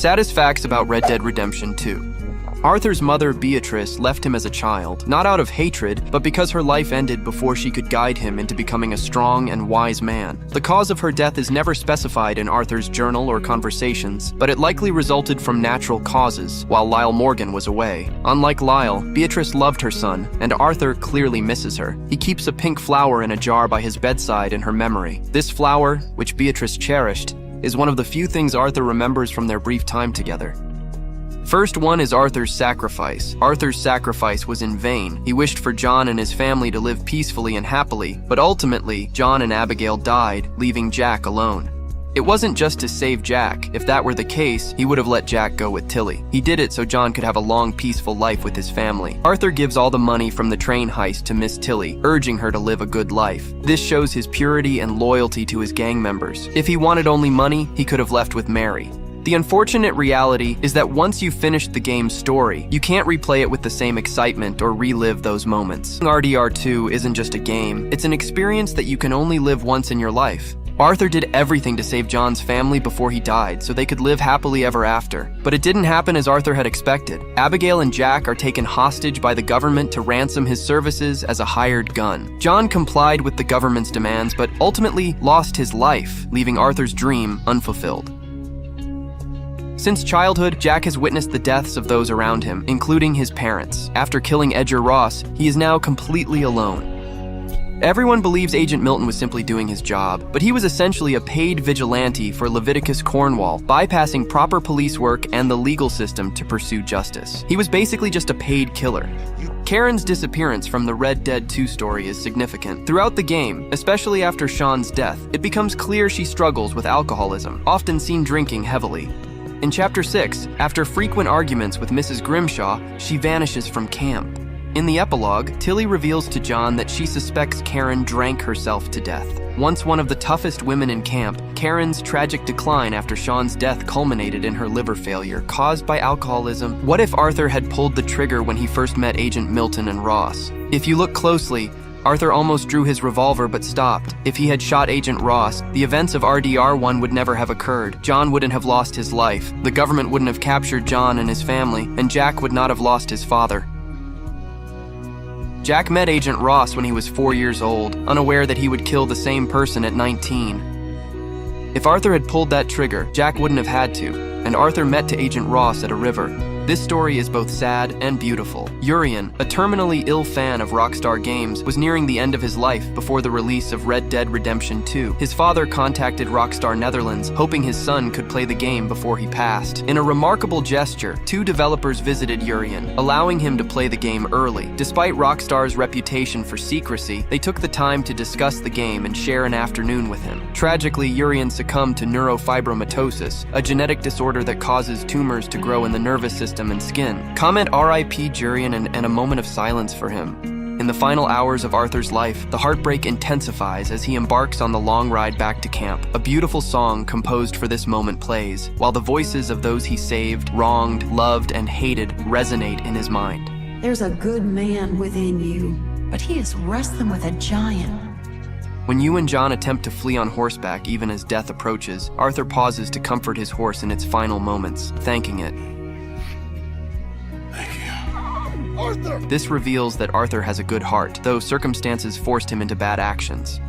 Saddest facts about Red Dead Redemption 2. Arthur's mother, Beatrice, left him as a child, not out of hatred, but because her life ended before she could guide him into becoming a strong and wise man. The cause of her death is never specified in Arthur's journal or conversations, but it likely resulted from natural causes, while Lyle Morgan was away. Unlike Lyle, Beatrice loved her son, and Arthur clearly misses her. He keeps a pink flower in a jar by his bedside in her memory. This flower, which Beatrice cherished, is one of the few things Arthur remembers from their brief time together. First one is Arthur's sacrifice. Arthur's sacrifice was in vain. He wished for John and his family to live peacefully and happily, but ultimately, John and Abigail died, leaving Jack alone. It wasn't just to save Jack. If that were the case, he would have let Jack go with Tilly. He did it so John could have a long, peaceful life with his family. Arthur gives all the money from the train heist to Miss Tilly, urging her to live a good life. This shows his purity and loyalty to his gang members. If he wanted only money, he could have left with Mary. The unfortunate reality is that once you've finished the game's story, you can't replay it with the same excitement or relive those moments. RDR2 isn't just a game, it's an experience that you can only live once in your life. Arthur did everything to save John's family before he died so they could live happily ever after. But it didn't happen as Arthur had expected. Abigail and Jack are taken hostage by the government to ransom his services as a hired gun. John complied with the government's demands but ultimately lost his life, leaving Arthur's dream unfulfilled. Since childhood, Jack has witnessed the deaths of those around him, including his parents. After killing Edgar Ross, he is now completely alone. Everyone believes Agent Milton was simply doing his job, but he was essentially a paid vigilante for Leviticus Cornwall, bypassing proper police work and the legal system to pursue justice. He was basically just a paid killer. Karen's disappearance from the Red Dead 2 story is significant. Throughout the game, especially after Sean's death, it becomes clear she struggles with alcoholism, often seen drinking heavily. In Chapter 6, after frequent arguments with Mrs. Grimshaw, she vanishes from camp. In the epilogue, Tilly reveals to John that she suspects Karen drank herself to death. Once one of the toughest women in camp, Karen's tragic decline after Sean's death culminated in her liver failure, caused by alcoholism. What if Arthur had pulled the trigger when he first met Agent Milton and Ross? If you look closely, Arthur almost drew his revolver but stopped. If he had shot Agent Ross, the events of RDR1 would never have occurred. John wouldn't have lost his life, the government wouldn't have captured John and his family, and Jack would not have lost his father. Jack met Agent Ross when he was 4 years old, unaware that he would kill the same person at 19. If Arthur had pulled that trigger, Jack wouldn't have had to, and Arthur met to Agent Ross at a river. This story is both sad and beautiful. Urian, a terminally ill fan of Rockstar Games, was nearing the end of his life before the release of Red Dead Redemption 2. His father contacted Rockstar Netherlands, hoping his son could play the game before he passed. In a remarkable gesture, 2 developers visited Urian, allowing him to play the game early. Despite Rockstar's reputation for secrecy, they took the time to discuss the game and share an afternoon with him. Tragically, Urian succumbed to neurofibromatosis, a genetic disorder that causes tumors to grow in the nervous system and skin. Comment RIP Jurian and a moment of silence for him. In the final hours of Arthur's life, the heartbreak intensifies as he embarks on the long ride back to camp. A beautiful song composed for this moment plays, while the voices of those he saved, wronged, loved, and hated resonate in his mind. There's a good man within you, but he is wrestling with a giant. When you and John attempt to flee on horseback even as death approaches, Arthur pauses to comfort his horse in its final moments, thanking it. Arthur! This reveals that Arthur has a good heart, though circumstances forced him into bad actions.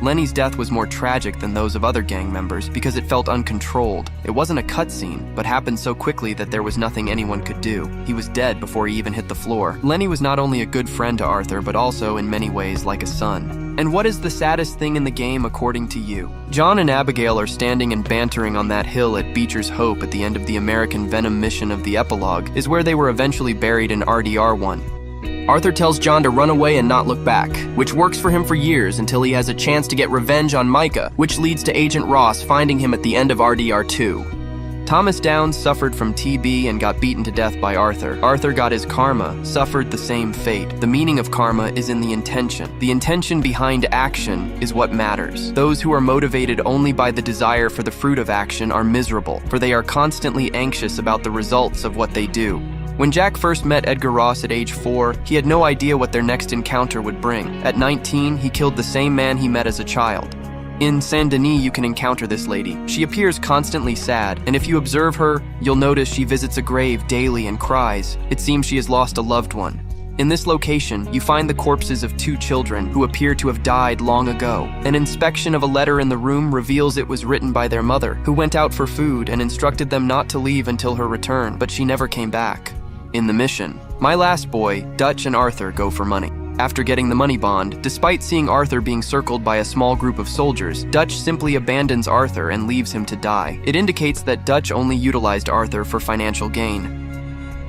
Lenny's death was more tragic than those of other gang members because it felt uncontrolled. It wasn't a cutscene, but happened so quickly that there was nothing anyone could do. He was dead before he even hit the floor. Lenny was not only a good friend to Arthur, but also in many ways like a son. And what is the saddest thing in the game according to you? John and Abigail are standing and bantering on that hill at Beecher's Hope at the end of the American Venom mission of the epilogue, is where they were eventually buried in RDR1. Arthur tells John to run away and not look back, which works for him for years until he has a chance to get revenge on Micah, which leads to Agent Ross finding him at the end of RDR2. Thomas Downs suffered from TB and got beaten to death by Arthur. Arthur got his karma, suffered the same fate. The meaning of karma is in the intention. The intention behind action is what matters. Those who are motivated only by the desire for the fruit of action are miserable, for they are constantly anxious about the results of what they do. When Jack first met Edgar Ross at age 4, he had no idea what their next encounter would bring. At 19, he killed the same man he met as a child. In Saint Denis, you can encounter this lady. She appears constantly sad, and if you observe her, you'll notice she visits a grave daily and cries. It seems she has lost a loved one. In this location, you find the corpses of 2 children who appear to have died long ago. An inspection of a letter in the room reveals it was written by their mother, who went out for food and instructed them not to leave until her return, but she never came back. In the mission, my last boy, Dutch and Arthur go for money. After getting the money bond, despite seeing Arthur being circled by a small group of soldiers, Dutch simply abandons Arthur and leaves him to die. It indicates that Dutch only utilized Arthur for financial gain.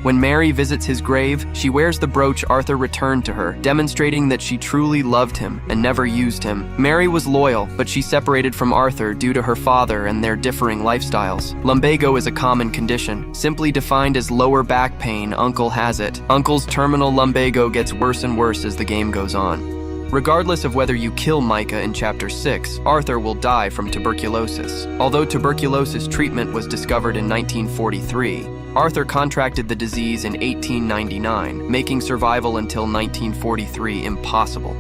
When Mary visits his grave, she wears the brooch Arthur returned to her, demonstrating that she truly loved him and never used him. Mary was loyal, but she separated from Arthur due to her father and their differing lifestyles. Lumbago is a common condition, simply defined as lower back pain. Uncle has it. Uncle's terminal lumbago gets worse and worse as the game goes on. Regardless of whether you kill Micah in Chapter 6, Arthur will die from tuberculosis. Although tuberculosis treatment was discovered in 1943, Arthur contracted the disease in 1899, making survival until 1943 impossible.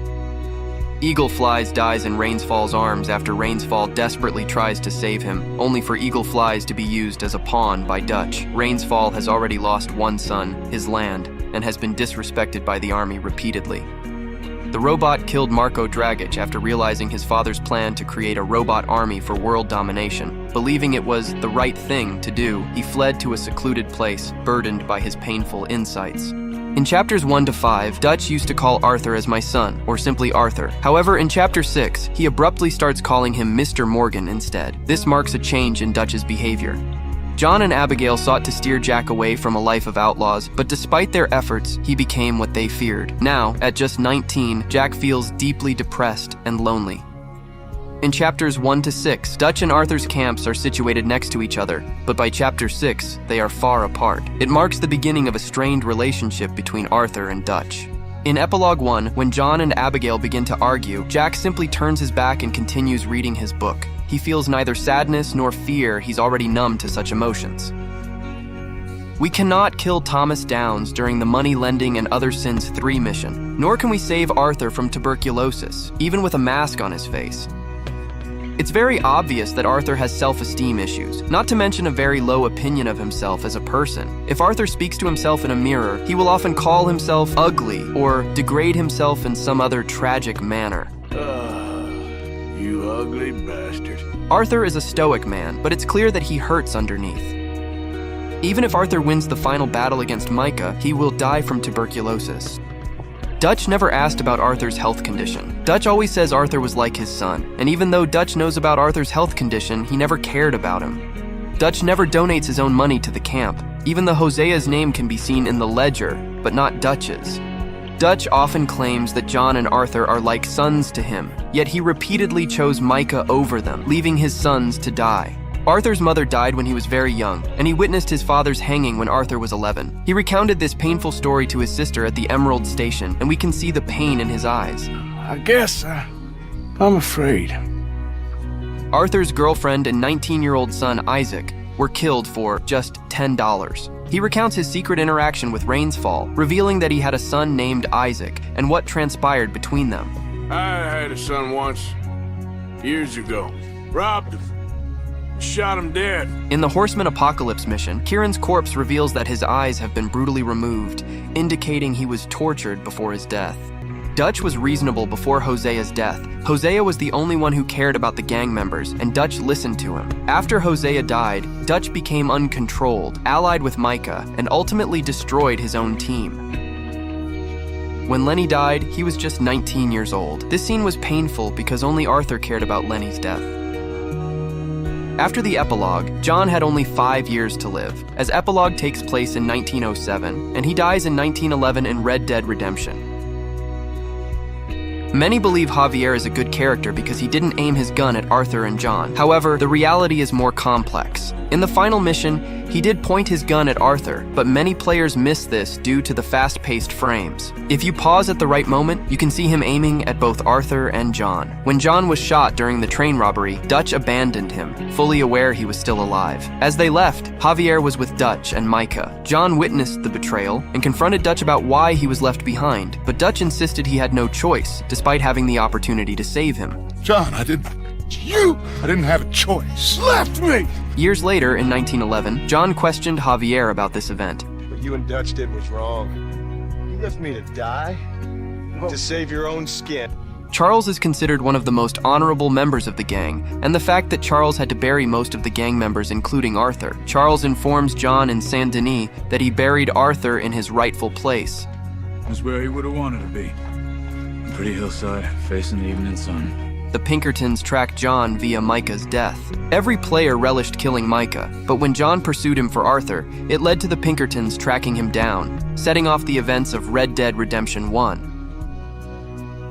Eagleflies dies in Rainsfall's arms after Rainsfall desperately tries to save him, only for Eagleflies to be used as a pawn by Dutch. Rainsfall has already lost one son, his land, and has been disrespected by the army repeatedly. The robot killed Marko Dragic after realizing his father's plan to create a robot army for world domination. Believing it was the right thing to do, he fled to a secluded place, burdened by his painful insights. In chapters 1 to 5, Dutch used to call Arthur as my son, or simply Arthur. However, in chapter 6, he abruptly starts calling him Mr. Morgan instead. This marks a change in Dutch's behavior. John and Abigail sought to steer Jack away from a life of outlaws, but despite their efforts, he became what they feared. Now, at just 19, Jack feels deeply depressed and lonely. In chapters 1 to 6, Dutch and Arthur's camps are situated next to each other, but by chapter 6, they are far apart. It marks the beginning of a strained relationship between Arthur and Dutch. In Epilogue 1, when John and Abigail begin to argue, Jack simply turns his back and continues reading his book. He feels neither sadness nor fear. He's already numb to such emotions. We cannot kill Thomas Downs during the Money Lending and Other Sins 3 mission, nor can we save Arthur from tuberculosis, even with a mask on his face. It's very obvious that Arthur has self-esteem issues, not to mention a very low opinion of himself as a person. If Arthur speaks to himself in a mirror, he will often call himself ugly or degrade himself in some other tragic manner. You ugly bastard. Arthur is a stoic man, but it's clear that he hurts underneath. Even if Arthur wins the final battle against Micah, he will die from tuberculosis. Dutch never asked about Arthur's health condition. Dutch always says Arthur was like his son, and even though Dutch knows about Arthur's health condition, he never cared about him. Dutch never donates his own money to the camp. Even though Hosea's name can be seen in the ledger, but not Dutch's. Dutch often claims that John and Arthur are like sons to him, yet he repeatedly chose Micah over them, leaving his sons to die. Arthur's mother died when he was very young, and he witnessed his father's hanging when Arthur was 11. He recounted this painful story to his sister at the Emerald Station, and we can see the pain in his eyes. I guess I'm afraid. Arthur's girlfriend and 19-year-old son, Isaac, were killed for just $10. He recounts his secret interaction with Rainsfall, revealing that he had a son named Isaac, and what transpired between them. I had a son once, years ago. Robbed him. Shot him dead. In the Horseman Apocalypse mission, Kieran's corpse reveals that his eyes have been brutally removed, indicating he was tortured before his death. Dutch was reasonable before Hosea's death. Hosea was the only one who cared about the gang members, and Dutch listened to him. After Hosea died, Dutch became uncontrolled, allied with Micah, and ultimately destroyed his own team. When Lenny died, he was just 19 years old. This scene was painful because only Arthur cared about Lenny's death. After the epilogue, John had only 5 years to live, as epilogue takes place in 1907, and he dies in 1911 in Red Dead Redemption. Many believe Javier is a good character because he didn't aim his gun at Arthur and John. However, the reality is more complex. In the final mission, he did point his gun at Arthur, but many players miss this due to the fast-paced frames. If you pause at the right moment, you can see him aiming at both Arthur and John. When John was shot during the train robbery, Dutch abandoned him, fully aware he was still alive. As they left, Javier was with Dutch and Micah. John witnessed the betrayal and confronted Dutch about why he was left behind, but Dutch insisted he had no choice, despite having the opportunity to save him. John, I You I didn't have a choice. left me! Years later, in 1911, John questioned Javier about this event. What you and Dutch did was wrong. You left me to die? To save your own skin. Charles is considered one of the most honorable members of the gang, and the fact that Charles had to bury most of the gang members, including Arthur. Charles informs John in Saint Denis that he buried Arthur in his rightful place. That's where he would have wanted to be. Pretty hillside, facing the evening sun. The Pinkertons tracked John via Micah's death. Every player relished killing Micah, but when John pursued him for Arthur, it led to the Pinkertons tracking him down, setting off the events of Red Dead Redemption 1.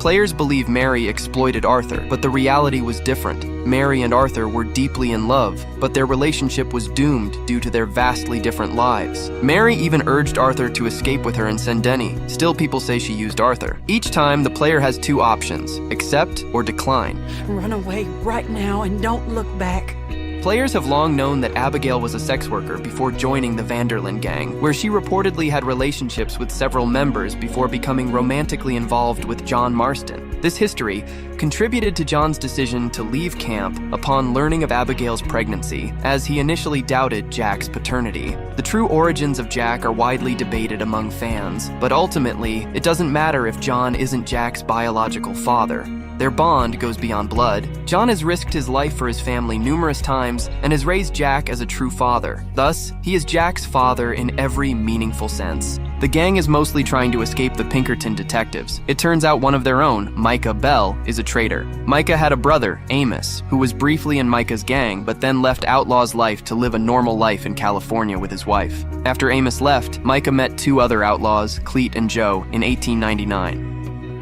Players believe Mary exploited Arthur, but the reality was different. Mary and Arthur were deeply in love, but their relationship was doomed due to their vastly different lives. Mary even urged Arthur to escape with her in Saint Denis. Still, people say she used Arthur. Each time, the player has two options: accept or decline. Run away right now and don't look back. Players have long known that Abigail was a sex worker before joining the Vanderlyn gang, where she reportedly had relationships with several members before becoming romantically involved with John Marston. This history contributed to John's decision to leave camp upon learning of Abigail's pregnancy, as he initially doubted Jack's paternity. The true origins of Jack are widely debated among fans, but ultimately, it doesn't matter if John isn't Jack's biological father. Their bond goes beyond blood. John has risked his life for his family numerous times and has raised Jack as a true father. Thus, he is Jack's father in every meaningful sense. The gang is mostly trying to escape the Pinkerton detectives. It turns out one of their own, Micah Bell, is a traitor. Micah had a brother, Amos, who was briefly in Micah's gang, but then left outlaw's life to live a normal life in California with his wife. After Amos left, Micah met two other outlaws, Cleet and Joe, in 1899.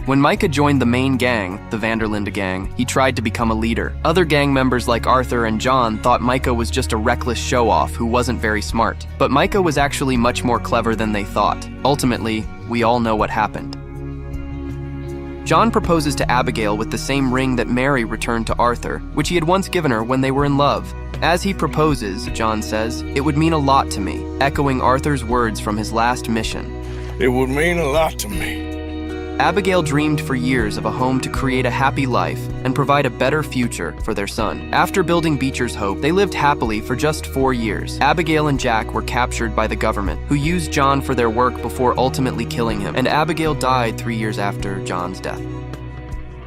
When Micah joined the main gang, the Vanderlyn gang, he tried to become a leader. Other gang members like Arthur and John thought Micah was just a reckless show-off who wasn't very smart. But Micah was actually much more clever than they thought. Ultimately, we all know what happened. John proposes to Abigail with the same ring that Mary returned to Arthur, which he had once given her when they were in love. As he proposes, John says, "It would mean a lot to me," echoing Arthur's words from his last mission. It would mean a lot to me. Abigail dreamed for years of a home to create a happy life and provide a better future for their son. After building Beecher's hope, they lived happily for just 4 years. Abigail and Jack were captured by the government, who used John for their work before ultimately killing him, and Abigail died 3 years after John's death.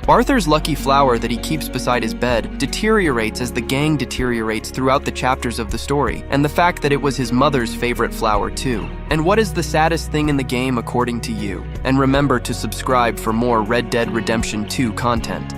Arthur's lucky flower that he keeps beside his bed deteriorates as the gang deteriorates throughout the chapters of the story, and the fact that it was his mother's favorite flower too. And what is the saddest thing in the game according to you? And remember to subscribe for more Red Dead Redemption 2 content.